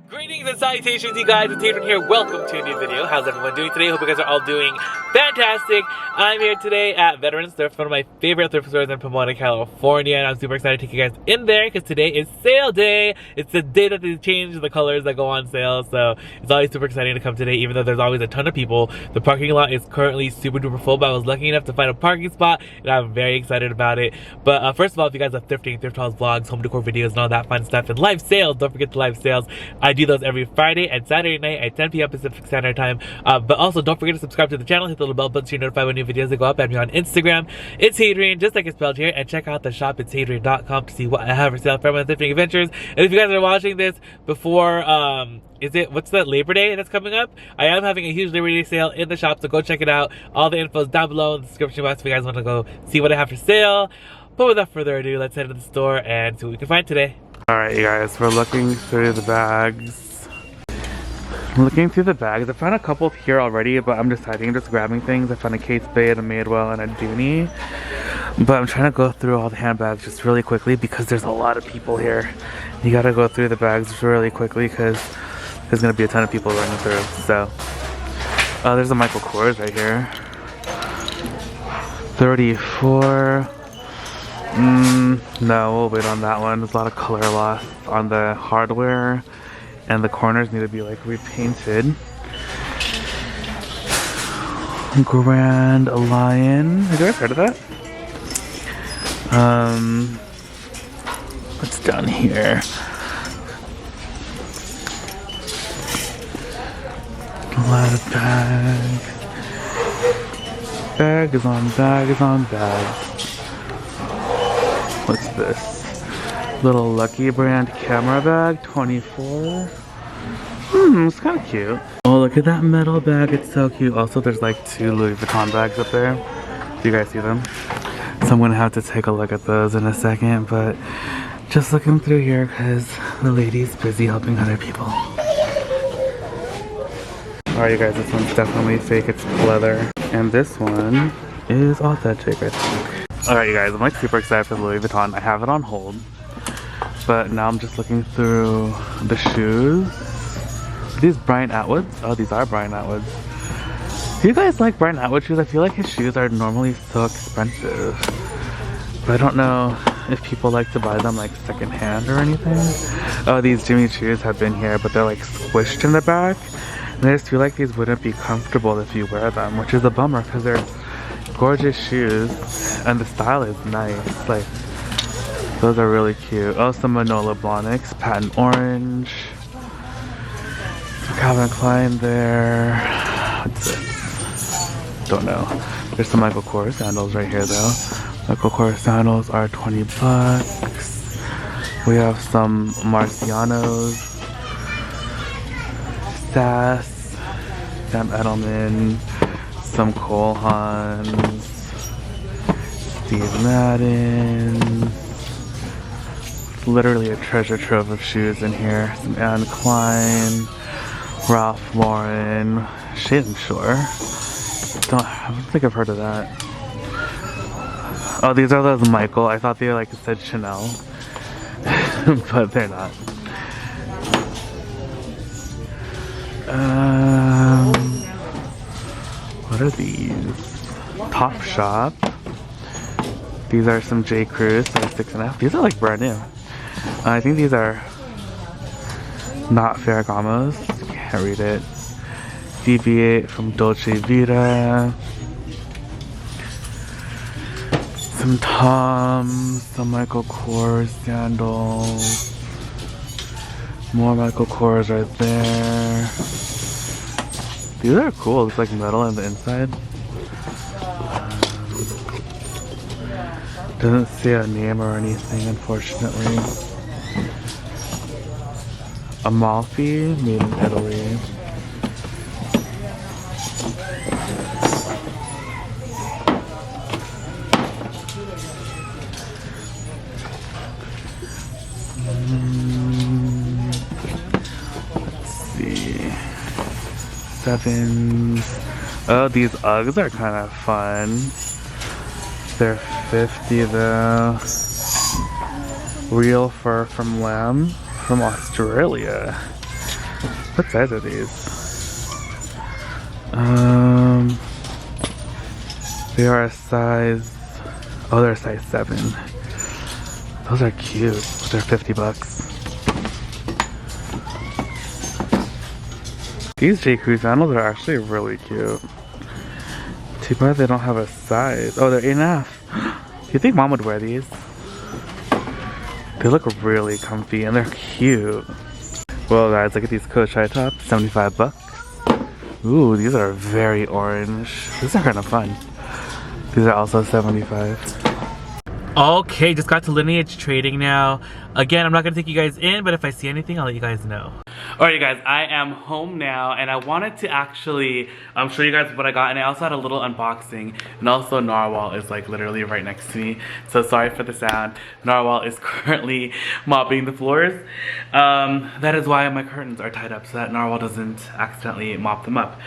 Greetings and salutations, you guys. It's Hadrian here. Welcome to a new video. How's everyone doing today? Hope you guys are all doing fantastic. I'm here today at Veterans Thrift, one of my favorite thrift stores in Pomona, California, and I'm super excited to take you guys in there because today is sale day. It's the day that they change the colors that go on sale, so it's always super exciting to come today, even though there's always a ton of people. The parking lot is currently super duper full, but I was lucky enough to find a parking spot, and I'm very excited about it. But first of all, if you guys love thrifting, thrift hauls, vlogs, home decor videos, and all that fun stuff, and live sales, don't forget the live sales. I do those every Friday and Saturday night at 10 p.m. Pacific Standard Time. But also, don't forget to subscribe to the channel, hit the little bell button so you're notified when new videos go up. Add me on Instagram, itsHadrian, just like it's spelled here, and check out the shop, itsHadrian.com, to see what I have for sale for my thrifting adventures. And if you guys are watching this before, what's that, Labor Day that's coming up? I am having a huge Labor Day sale in the shop, so go check it out. All the info is down below in the description box if you guys want to go see what I have for sale. But without further ado, let's head to the store and see what we can find today. Alright, you guys, we're looking through the bags. I'm looking through the bags. I found a couple here already, but I'm deciding, just grabbing things. I found a Kate Spade, a Madewell, and a Dooney. But I'm trying to go through all the handbags just really quickly because there's a lot of people here. You gotta go through the bags really quickly because there's gonna be a ton of people running through. So, there's a Michael Kors right here. 34. No, we'll wait on that one. There's a lot of color loss on the hardware, and the corners need to be like repainted. Grand Lion. Have you guys heard of that? What's down here? A lot of bags. Bag is on bag is on bag. What's this? Little Lucky Brand camera bag, 24. It's kind of cute. Oh, look at that metal bag. It's so cute. Also, there's like 2 Louis Vuitton bags up there. Do you guys see them? So I'm gonna have to take a look at those in a second, but just looking through here because the lady's busy helping other people. Alright, you guys, this one's definitely fake. It's leather. And this one is authentic, I think. Alright, you guys, I'm like super excited for the Louis Vuitton. I have it on hold, but now I'm just looking through the shoes. Are these Brian Atwoods? Oh, these are Brian Atwoods. Do you guys like Brian Atwood shoes? I feel like his shoes are normally so expensive, but I don't know if people like to buy them like secondhand or anything. Oh, these Jimmy Choos have been here, but they're like squished in the back, and I just feel like these wouldn't be comfortable if you wear them, which is a bummer because they're gorgeous shoes and the style is nice. Like, those are really cute. Oh, some Manolo Blahniks, patent orange. Calvin Klein there. What's this? Don't know. There's some Michael Kors sandals right here though. Michael Kors sandals are 20 bucks. We have some Marcianos, Sass, Sam Edelman, some Cole Haans, Steve Madden. Literally a treasure trove of shoes in here. Some Anne Klein, Ralph Lauren, Shade & Shore. I don't think I've heard of that. Oh, these are those Michael. I thought they like said Chanel, but they're not. What are these? Top Shop. These are some J. Crews, 6.5. These are like brand new. I think these are not Ferragamos. Can't read it. DB8 from Dolce Vita. Some Toms, some Michael Kors sandals. More Michael Kors right there. These are cool. It's like metal on the inside. Doesn't say a name or anything, unfortunately. Amalfi, made in Italy. Let's see. Sevens. Oh, these Uggs are kind of fun. They're $50 though. Real fur from lamb from Australia. What size are these? They are a size, oh, they're a size 7. Those are cute. They're 50 bucks. These J. Crew sandals are actually really cute. Too bad they don't have a size. Oh, they're 8.5. Do you think mom would wear these? They look really comfy and they're cute. Well guys, look at these Coach high tops, 75 bucks. Ooh, these are very orange. These are kind of fun. These are also 75. Okay, just got to Lineage Trading now. Again, I'm not gonna take you guys in, but if I see anything, I'll let you guys know. Alright you guys, I am home now and I wanted to actually show you guys what I got, and I also had a little unboxing, and also Narwhal is like literally right next to me, so sorry for the sound. Narwhal is currently mopping the floors. That is why my curtains are tied up so that Narwhal doesn't accidentally mop them up.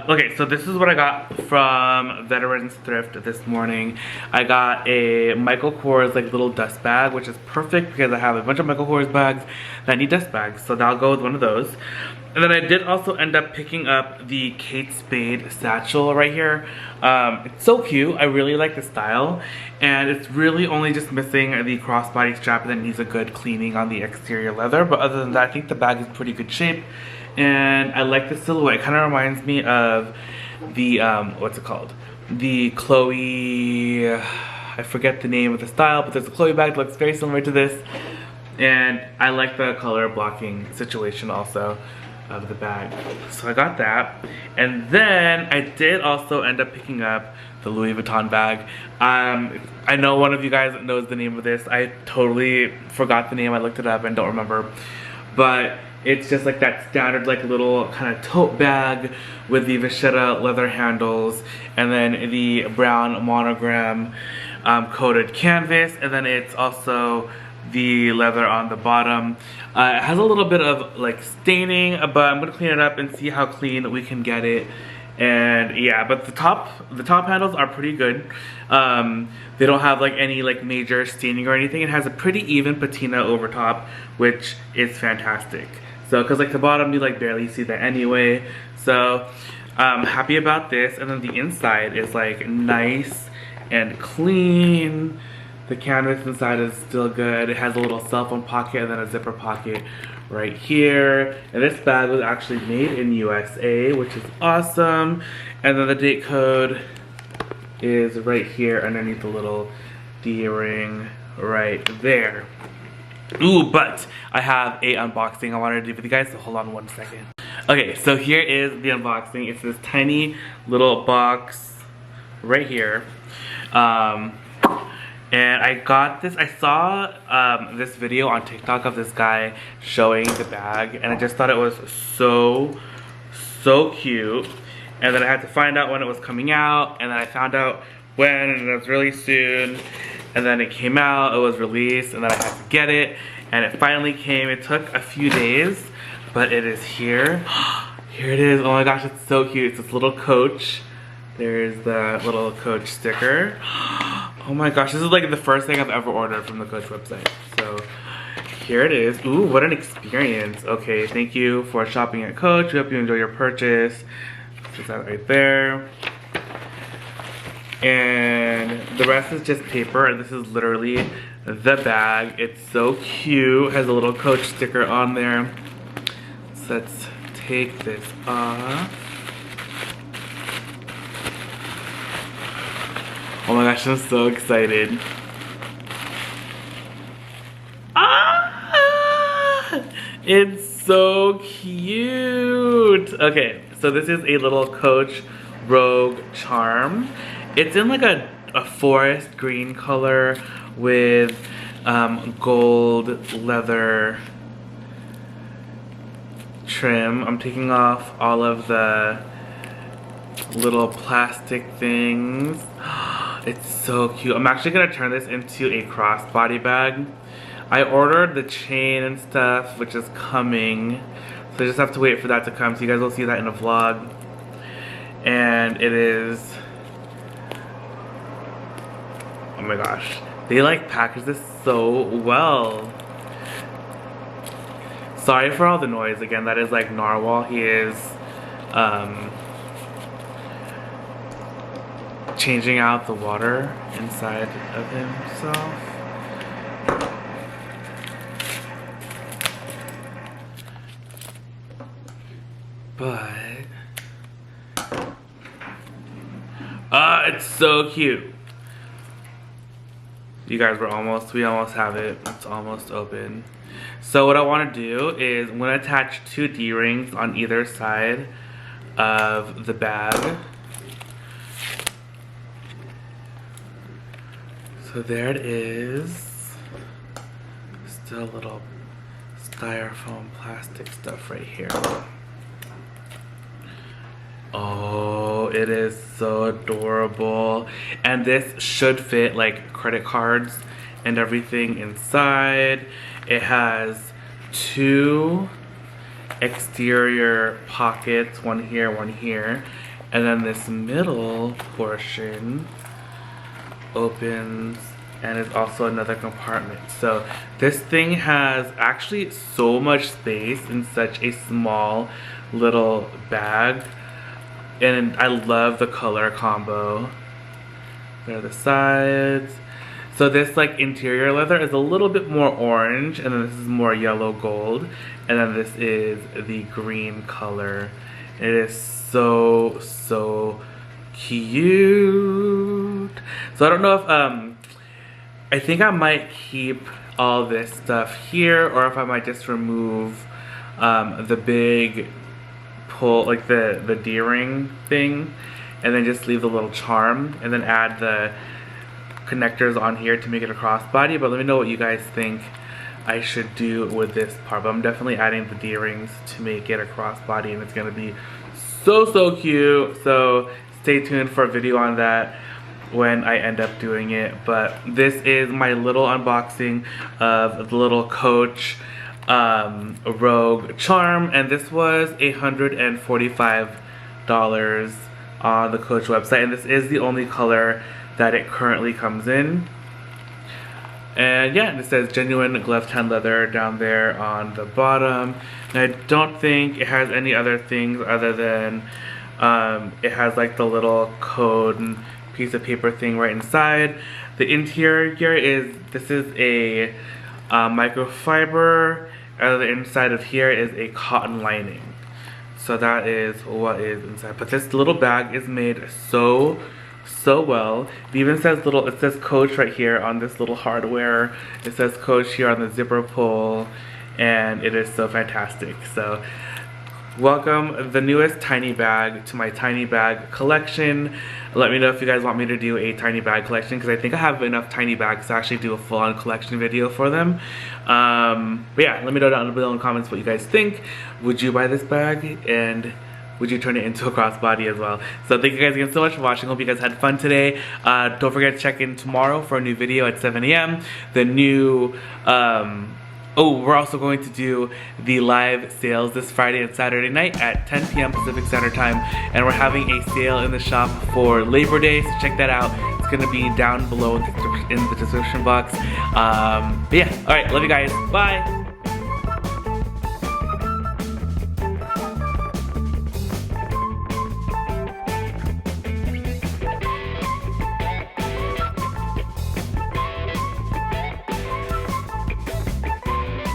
Okay, so this is what I got from Veterans Thrift this morning. I got a Michael Kors like little dust bag, which is perfect because I have a bunch of Michael Kors bags that need dust bags, so that'll go with one of those. And then I did also end up picking up the Kate Spade satchel right here. It's so cute. I really like the style, and it's really only just missing the crossbody strap that needs a good cleaning on the exterior leather, but other than that I think the bag is pretty good shape, and I like the silhouette. It kind of reminds me of the what's it called, the Chloe, I forget the name of the style, but there's a Chloe bag that looks very similar to this. And I like the color blocking situation also of the bag. So I got that. And then I did also end up picking up the Louis Vuitton bag. I know one of you guys knows the name of this. I totally forgot the name. I looked it up and don't remember. But it's just like that standard like little kind of tote bag with the vachetta leather handles, and then the brown monogram coated canvas, and then it's also the leather on the bottom. It has a little bit of like staining, but I'm gonna clean it up and see how clean we can get it. And yeah, but the top handles are pretty good. They don't have like any like major staining or anything. It has a pretty even patina over top, which is fantastic. So because like the bottom you like barely see that anyway. So I'm happy about this. And then the inside is like nice and clean. The canvas inside is still good. It has a little cell phone pocket and then a zipper pocket right here. And this bag was actually made in USA, which is awesome. And then the date code is right here underneath the little D-ring right there. Ooh, but I have a unboxing I wanted to do with you guys, so hold on one second. Okay, so here is the unboxing. It's this tiny little box right here. And I got this, I saw this video on TikTok of this guy showing the bag, and I just thought it was so cute. And then I had to find out when it was coming out, and then I found out when, and it was really soon. And then it came out, it was released, and then I had to get it, and it finally came. It took a few days, but it is here. Here it is. Oh my gosh, it's so cute. It's this little Coach. There's the little Coach sticker. Oh my gosh, this is like the first thing I've ever ordered from the Coach website. So here it is. Ooh, what an experience. Okay, thank you for shopping at Coach. We hope you enjoy your purchase. Put that right there. And the rest is just paper, and this is literally the bag. It's so cute. It has a little Coach sticker on there. So let's take this off. Oh my gosh, I'm so excited. Ah! It's so cute. Okay, so this is a little Coach Rogue charm. It's in like a forest green color with gold leather trim. I'm taking off all of the little plastic things. It's so cute. I'm actually gonna turn this into a crossbody bag. I ordered the chain and stuff, which is coming. So I just have to wait for that to come. So you guys will see that in a vlog. And it is, oh my gosh. They like package this so well. Sorry for all the noise. Again, that is like Narwhal. He is changing out the water inside of himself. But it's so cute. You guys, we almost have it. It's almost open. So what I want to do is I'm going to attach 2 D-rings on either side of the bag. So there it is. Still a little styrofoam plastic stuff right here. Oh, it is so adorable. And this should fit like credit cards and everything inside. It has 2 exterior pockets, one here, and then this middle portion opens and is also another compartment. So this thing has actually so much space in such a small little bag. And I love the color combo. There are the sides. So this like interior leather is a little bit more orange, and then this is more yellow gold, and then this is the green color. It is so cute. So I don't know if I think I might keep all this stuff here, or if I might just remove the big pull, like the D-ring thing, and then just leave the little charm, and then add the connectors on here to make it a crossbody. But let me know what you guys think I should do with this part. But I'm definitely adding the D-rings to make it a crossbody, and it's gonna be so cute. So stay tuned for a video on that when I end up doing it. But this is my little unboxing of the little Coach Rogue charm, and this was $145 on the Coach website, and this is the only color that it currently comes in. And yeah, it says genuine glove tan leather down there on the bottom. And I don't think it has any other things other than it has like the little code piece of paper thing right inside. The interior is, this is a microfiber, and the inside of here is a cotton lining. So that is what is inside. But this little bag is made so well. It even says it says Coach right here on this little hardware. It says Coach here on the zipper pull, and it is so fantastic. So welcome the newest tiny bag to my tiny bag collection. Let me know if you guys want me to do a tiny bag collection, because I think I have enough tiny bags to actually do a full-on collection video for them. But yeah, let me know down below in the comments what you guys think. Would you buy this bag, and would you turn it into a crossbody as well? So thank you guys again so much for watching. Hope you guys had fun today. Don't forget to check in tomorrow for a new video at 7 a.m. The new oh, we're also going to do the live sales this Friday and Saturday night at 10 p.m. Pacific Standard Time. And we're having a sale in the shop for Labor Day, so check that out. It's going to be down below in the description box. But yeah, alright, love you guys. Bye!